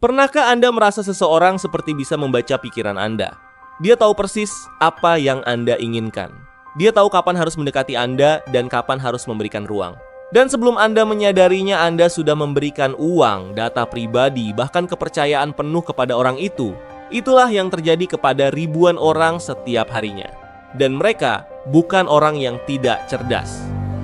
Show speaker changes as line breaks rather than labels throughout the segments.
Pernahkah Anda merasa seseorang seperti bisa membaca pikiran Anda? Dia tahu persis apa yang Anda inginkan. Dia tahu kapan harus mendekati Anda dan kapan harus memberikan ruang. Dan sebelum Anda menyadarinya, Anda sudah memberikan uang, data pribadi, bahkan kepercayaan penuh kepada orang itu. Itulah yang terjadi kepada ribuan orang setiap harinya. Dan mereka bukan orang yang tidak cerdas.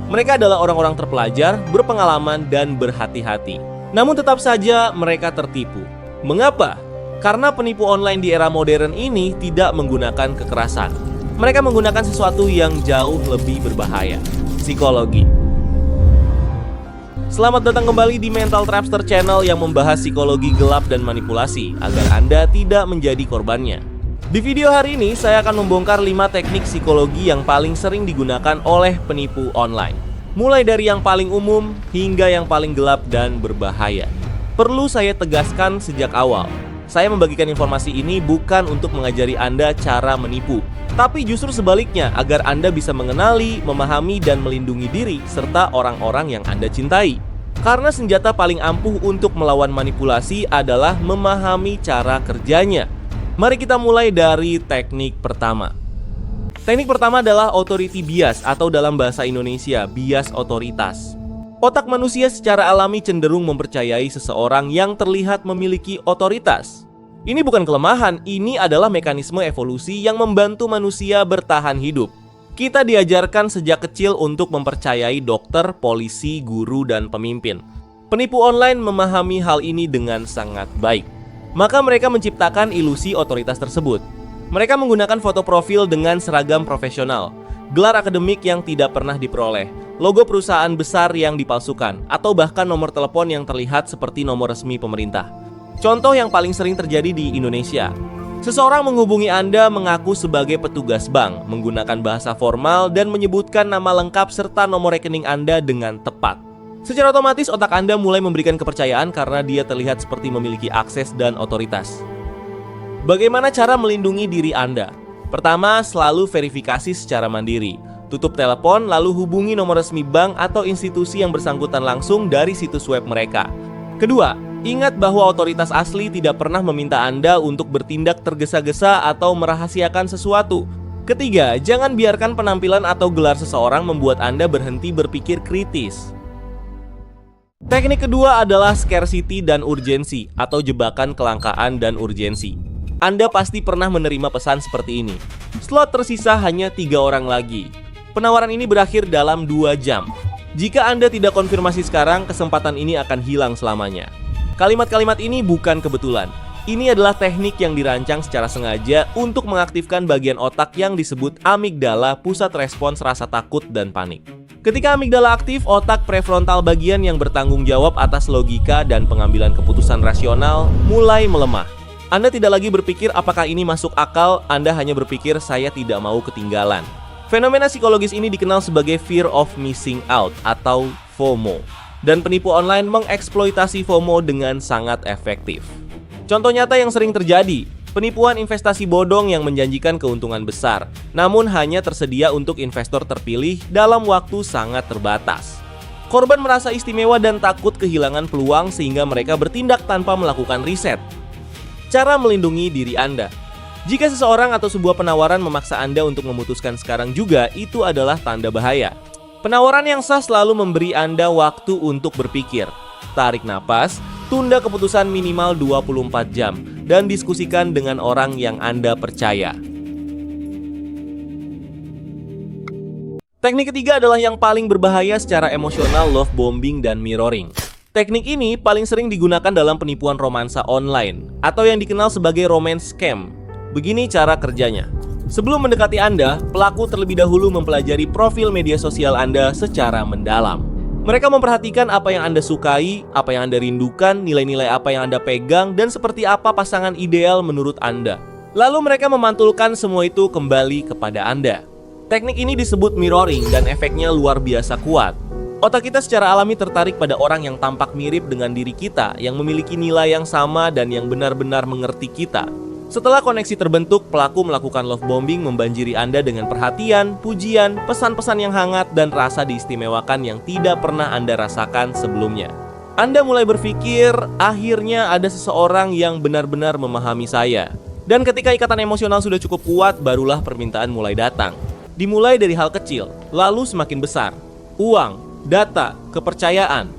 Mereka adalah orang-orang terpelajar, berpengalaman, dan berhati-hati. Namun tetap saja mereka tertipu. Mengapa? Karena penipu online di era modern ini tidak menggunakan kekerasan. Mereka menggunakan sesuatu yang jauh lebih berbahaya, psikologi. Selamat datang kembali di Mental Trapster Channel yang membahas psikologi gelap dan manipulasi agar Anda tidak menjadi korbannya. Di video hari ini saya akan membongkar 5 teknik psikologi yang paling sering digunakan oleh penipu online. Mulai dari yang paling umum hingga yang paling gelap dan berbahaya. Perlu saya tegaskan sejak awal, saya membagikan informasi ini bukan untuk mengajari Anda cara menipu, tapi justru sebaliknya agar Anda bisa mengenali, memahami, dan melindungi diri serta orang-orang yang Anda cintai. Karena senjata paling ampuh untuk melawan manipulasi adalah memahami cara kerjanya. Mari kita mulai dari teknik pertama. Teknik pertama adalah authority bias atau dalam bahasa Indonesia, bias otoritas. Otak manusia secara alami cenderung mempercayai seseorang yang terlihat memiliki otoritas. Ini bukan kelemahan, ini adalah mekanisme evolusi yang membantu manusia bertahan hidup. Kita diajarkan sejak kecil untuk mempercayai dokter, polisi, guru, dan pemimpin. Penipu online memahami hal ini dengan sangat baik. Maka mereka menciptakan ilusi otoritas tersebut. Mereka menggunakan foto profil dengan seragam profesional, gelar akademik yang tidak pernah diperoleh, logo perusahaan besar yang dipalsukan, atau bahkan nomor telepon yang terlihat seperti nomor resmi pemerintah. Contoh yang paling sering terjadi di Indonesia. Seseorang menghubungi Anda mengaku sebagai petugas bank, menggunakan bahasa formal dan menyebutkan nama lengkap serta nomor rekening Anda dengan tepat. Secara otomatis otak Anda mulai memberikan kepercayaan karena dia terlihat seperti memiliki akses dan otoritas. Bagaimana cara melindungi diri Anda? Pertama, selalu verifikasi secara mandiri. Tutup telepon lalu hubungi nomor resmi bank atau institusi yang bersangkutan langsung dari situs web mereka. Kedua, ingat bahwa otoritas asli tidak pernah meminta Anda untuk bertindak tergesa-gesa atau merahasiakan sesuatu. Ketiga, jangan biarkan penampilan atau gelar seseorang membuat Anda berhenti berpikir kritis. Teknik kedua adalah scarcity dan urgensi atau jebakan kelangkaan dan urgensi. Anda pasti pernah menerima pesan seperti ini. Slot tersisa hanya 3 orang lagi. Penawaran ini berakhir dalam 2 jam. Jika Anda tidak konfirmasi sekarang, kesempatan ini akan hilang selamanya. Kalimat-kalimat ini bukan kebetulan. Ini adalah teknik yang dirancang secara sengaja untuk mengaktifkan bagian otak yang disebut amigdala, pusat respons rasa takut dan panik. Ketika amigdala aktif, otak prefrontal bagian yang bertanggung jawab atas logika dan pengambilan keputusan rasional mulai melemah. Anda tidak lagi berpikir apakah ini masuk akal, Anda hanya berpikir saya tidak mau ketinggalan. Fenomena psikologis ini dikenal sebagai fear of missing out atau FOMO. Dan penipu online mengeksploitasi FOMO dengan sangat efektif. Contoh nyata yang sering terjadi, penipuan investasi bodong yang menjanjikan keuntungan besar, namun hanya tersedia untuk investor terpilih dalam waktu sangat terbatas. Korban merasa istimewa dan takut kehilangan peluang sehingga mereka bertindak tanpa melakukan riset. Cara melindungi diri Anda. Jika seseorang atau sebuah penawaran memaksa Anda untuk memutuskan sekarang juga, itu adalah tanda bahaya. Penawaran yang sah selalu memberi Anda waktu untuk berpikir. Tarik napas, tunda keputusan minimal 24 jam, dan diskusikan dengan orang yang Anda percaya. Teknik ketiga adalah yang paling berbahaya secara emosional, love bombing dan mirroring. Teknik ini paling sering digunakan dalam penipuan romansa online atau yang dikenal sebagai romance scam. Begini cara kerjanya. Sebelum mendekati Anda, pelaku terlebih dahulu mempelajari profil media sosial Anda secara mendalam. Mereka memperhatikan apa yang Anda sukai, apa yang Anda rindukan, nilai-nilai apa yang Anda pegang, dan seperti apa pasangan ideal menurut Anda. Lalu mereka memantulkan semua itu kembali kepada Anda. Teknik ini disebut mirroring dan efeknya luar biasa kuat. Otak kita secara alami tertarik pada orang yang tampak mirip dengan diri kita, yang memiliki nilai yang sama dan yang benar-benar mengerti kita. Setelah koneksi terbentuk, pelaku melakukan love bombing membanjiri Anda dengan perhatian, pujian, pesan-pesan yang hangat, dan rasa diistimewakan yang tidak pernah Anda rasakan sebelumnya. Anda mulai berpikir, akhirnya ada seseorang yang benar-benar memahami saya. Dan ketika ikatan emosional sudah cukup kuat, barulah permintaan mulai datang. Dimulai dari hal kecil, lalu semakin besar. Uang, data, kepercayaan.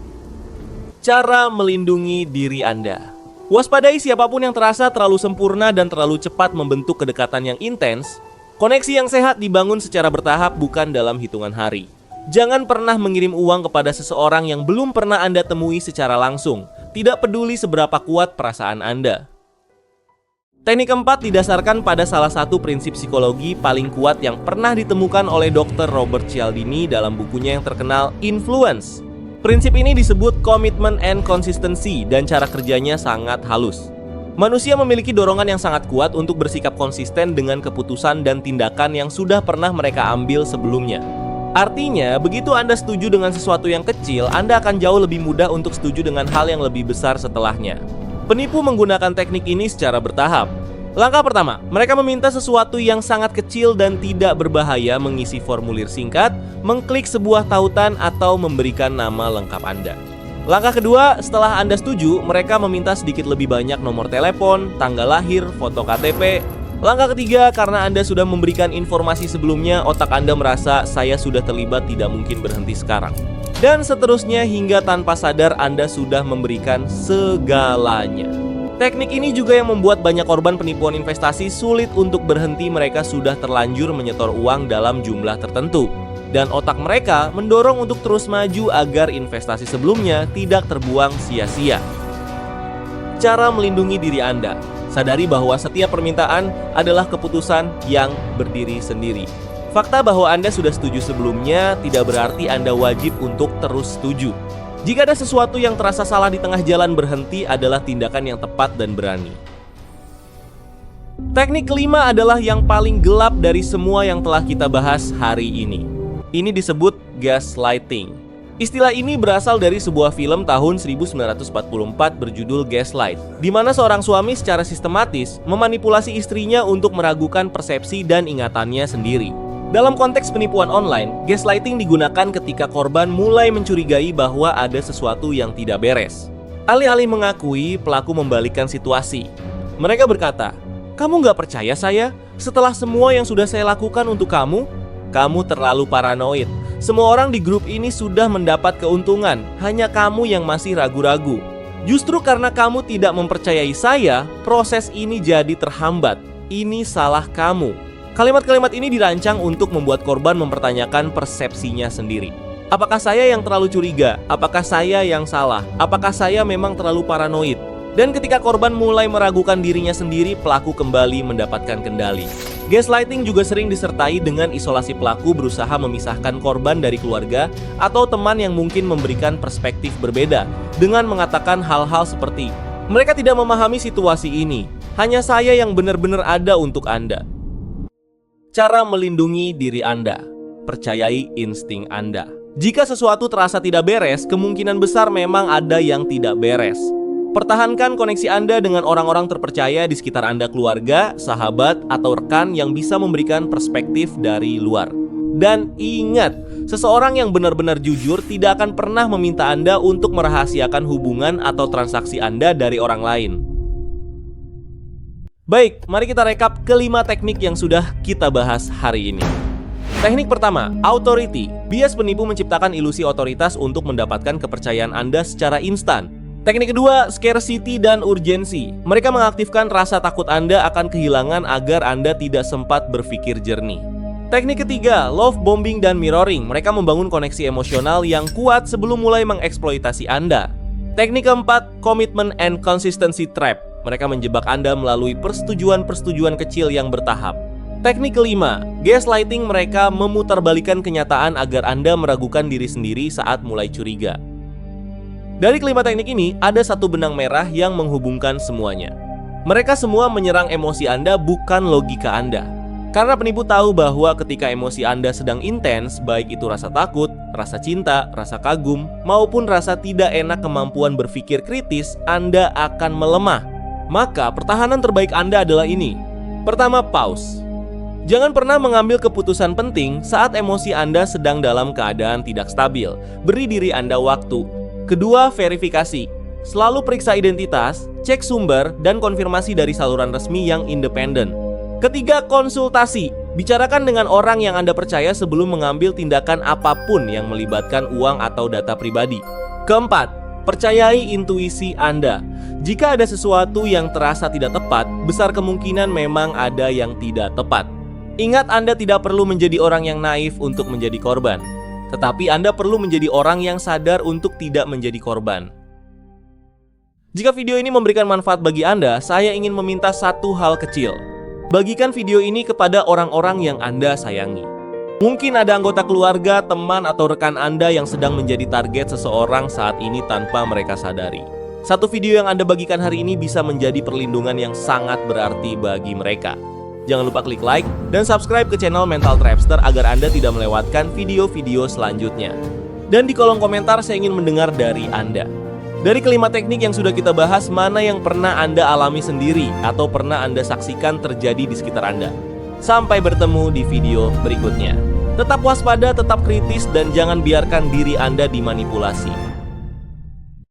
Cara melindungi diri Anda. Waspadai siapapun yang terasa terlalu sempurna dan terlalu cepat membentuk kedekatan yang intens. Koneksi yang sehat dibangun secara bertahap, bukan dalam hitungan hari. Jangan pernah mengirim uang kepada seseorang yang belum pernah Anda temui secara langsung, tidak peduli seberapa kuat perasaan Anda. Teknik keempat didasarkan pada salah satu prinsip psikologi paling kuat yang pernah ditemukan oleh Dr. Robert Cialdini dalam bukunya yang terkenal Influence. Prinsip ini disebut commitment and consistency dan cara kerjanya sangat halus. Manusia memiliki dorongan yang sangat kuat untuk bersikap konsisten dengan keputusan dan tindakan yang sudah pernah mereka ambil sebelumnya. Artinya, begitu Anda setuju dengan sesuatu yang kecil, Anda akan jauh lebih mudah untuk setuju dengan hal yang lebih besar setelahnya. Penipu menggunakan teknik ini secara bertahap. Langkah pertama, mereka meminta sesuatu yang sangat kecil dan tidak berbahaya, mengisi formulir singkat, mengklik sebuah tautan, atau memberikan nama lengkap Anda. Langkah kedua, setelah Anda setuju, mereka meminta sedikit lebih banyak nomor telepon, tanggal lahir, foto KTP. Langkah ketiga, karena Anda sudah memberikan informasi sebelumnya, otak Anda merasa saya sudah terlibat, tidak mungkin berhenti sekarang. Dan seterusnya hingga tanpa sadar Anda sudah memberikan segalanya. Teknik ini juga yang membuat banyak korban penipuan investasi sulit untuk berhenti. Mereka sudah terlanjur menyetor uang dalam jumlah tertentu, dan otak mereka mendorong untuk terus maju agar investasi sebelumnya tidak terbuang sia-sia. Cara melindungi diri Anda. Sadari bahwa setiap permintaan adalah keputusan yang berdiri sendiri. Fakta bahwa Anda sudah setuju sebelumnya tidak berarti Anda wajib untuk terus setuju. Jika ada sesuatu yang terasa salah di tengah jalan, berhenti adalah tindakan yang tepat dan berani. Teknik kelima adalah yang paling gelap dari semua yang telah kita bahas hari ini. Ini disebut gaslighting. Istilah ini berasal dari sebuah film tahun 1944 berjudul Gaslight, di mana seorang suami secara sistematis memanipulasi istrinya untuk meragukan persepsi dan ingatannya sendiri. Dalam konteks penipuan online, gaslighting digunakan ketika korban mulai mencurigai bahwa ada sesuatu yang tidak beres. Alih-alih mengakui, pelaku membalikkan situasi. Mereka berkata, "Kamu gak percaya saya? Setelah semua yang sudah saya lakukan untuk kamu? Kamu terlalu paranoid. Semua orang di grup ini sudah mendapat keuntungan, hanya kamu yang masih ragu-ragu. Justru karena kamu tidak mempercayai saya, proses ini jadi terhambat. Ini salah kamu." Kalimat-kalimat ini dirancang untuk membuat korban mempertanyakan persepsinya sendiri. Apakah saya yang terlalu curiga? Apakah saya yang salah? Apakah saya memang terlalu paranoid? Dan ketika korban mulai meragukan dirinya sendiri, pelaku kembali mendapatkan kendali. Gaslighting juga sering disertai dengan isolasi. Pelaku berusaha memisahkan korban dari keluarga atau teman yang mungkin memberikan perspektif berbeda dengan mengatakan hal-hal seperti, "Mereka tidak memahami situasi ini. Hanya saya yang benar-benar ada untuk Anda." Cara melindungi diri Anda. Percayai insting Anda. Jika sesuatu terasa tidak beres, kemungkinan besar memang ada yang tidak beres. Pertahankan koneksi Anda dengan orang-orang terpercaya di sekitar Anda, keluarga, sahabat, atau rekan yang bisa memberikan perspektif dari luar. Dan ingat, seseorang yang benar-benar jujur tidak akan pernah meminta Anda untuk merahasiakan hubungan atau transaksi Anda dari orang lain. Baik, mari kita rekap kelima teknik yang sudah kita bahas hari ini. Teknik pertama, authority. Bias penipu menciptakan ilusi otoritas untuk mendapatkan kepercayaan Anda secara instan. Teknik kedua, scarcity dan urgensi. Mereka mengaktifkan rasa takut Anda akan kehilangan agar Anda tidak sempat berpikir jernih. Teknik ketiga, love bombing dan mirroring. Mereka membangun koneksi emosional yang kuat sebelum mulai mengeksploitasi Anda. Teknik keempat, commitment and consistency trap. Mereka menjebak Anda melalui persetujuan-persetujuan kecil yang bertahap. Teknik kelima, gaslighting. Mereka memutarbalikkan kenyataan agar Anda meragukan diri sendiri saat mulai curiga. Dari kelima teknik ini, ada satu benang merah yang menghubungkan semuanya. Mereka semua menyerang emosi Anda, bukan logika Anda. Karena penipu tahu bahwa ketika emosi Anda sedang intens, baik itu rasa takut, rasa cinta, rasa kagum, maupun rasa tidak enak kemampuan berpikir kritis, Anda akan melemah. Maka pertahanan terbaik Anda adalah ini. Pertama, pause. Jangan pernah mengambil keputusan penting saat emosi Anda sedang dalam keadaan tidak stabil. Beri diri Anda waktu. Kedua, verifikasi. Selalu periksa identitas, cek sumber, dan konfirmasi dari saluran resmi yang independen. Ketiga, konsultasi. Bicarakan dengan orang yang Anda percaya sebelum mengambil tindakan apapun yang melibatkan uang atau data pribadi. Keempat, percayai intuisi Anda. Jika ada sesuatu yang terasa tidak tepat, besar kemungkinan memang ada yang tidak tepat. Ingat, Anda tidak perlu menjadi orang yang naif untuk menjadi korban. Tetapi Anda perlu menjadi orang yang sadar untuk tidak menjadi korban. Jika video ini memberikan manfaat bagi Anda, saya ingin meminta satu hal kecil. Bagikan video ini kepada orang-orang yang Anda sayangi. Mungkin ada anggota keluarga, teman, atau rekan Anda yang sedang menjadi target seseorang saat ini tanpa mereka sadari. Satu video yang Anda bagikan hari ini bisa menjadi perlindungan yang sangat berarti bagi mereka. Jangan lupa klik like dan subscribe ke channel Mental Trapster agar Anda tidak melewatkan video-video selanjutnya. Dan di kolom komentar saya ingin mendengar dari Anda. Dari kelima teknik yang sudah kita bahas, mana yang pernah Anda alami sendiri atau pernah Anda saksikan terjadi di sekitar Anda? Sampai bertemu di video berikutnya. Tetap waspada, tetap kritis, dan jangan biarkan diri Anda dimanipulasi.